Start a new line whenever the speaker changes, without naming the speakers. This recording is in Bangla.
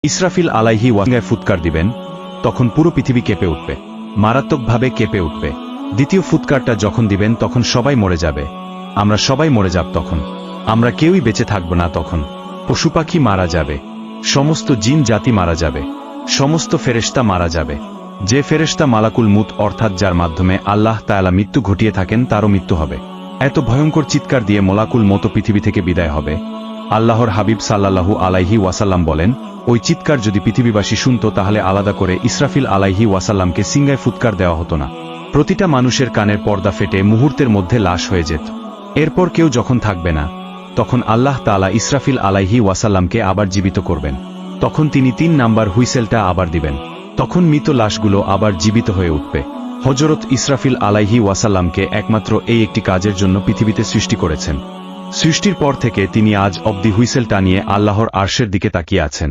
ইসরাফিল আলাইহি ওয়াসাল্লাম ফুৎকার দিবেন, তখন পুরো পৃথিবী কেঁপে উঠবে, মারাত্মকভাবে কেঁপে উঠবে। দ্বিতীয় ফুৎকারটা যখন দিবেন তখন সবাই মরে যাবে, আমরা সবাই মরে যাব। তখন আমরা কেউই বেঁচে থাকব না। তখন পশু পাখি মারা যাবে, সমস্ত জিন জাতি মারা যাবে, সমস্ত ফেরেশতা মারা যাবে। যে ফেরেশতা মালাকুল মুত অর্থাৎ যার মাধ্যমে আল্লাহ তাআলা মৃত্যু ঘটিয়ে থাকেন তারও মৃত্যু হবে। এত ভয়ঙ্কর চিৎকার দিয়ে মালাকুল মত পৃথিবী থেকে বিদায় হবে। আল্লাহর হাবিব সাল্লাল্লাহু আলাইহি ওয়াসাল্লাম বলেন, ওই চিৎকার যদি পৃথিবীবাসী শুনত তাহলে আলাদা করে ইসরাফিল আলাইহি ওয়াসাল্লামকে সিংহায় ফুৎকার দেওয়া হতো না। প্রতিটা মানুষের কানের পর্দা ফেটে মুহূর্তের মধ্যে লাশ হয়ে যেত। এরপর কেউ যখন থাকবে না, তখন আল্লাহ তাআলা ইসরাফিল আলাইহি ওয়াসাল্লামকে আবার জীবিত করবেন। তখন তিনি 3 নাম্বার হুইসেলটা আবার দিবেন। তখন মৃত লাশগুলো আবার জীবিত হয়ে উঠবে। হযরত ইসরাফিল আলাইহি ওয়াসাল্লামকে একমাত্র এই একটি কাজের জন্য পৃথিবীতে সৃষ্টি করেছেন। সৃষ্টির পর থেকে তিনি আজ অবধি হুইসেল টানিয়ে আল্লাহর আরশের দিকে তাকিয়ে আছেন।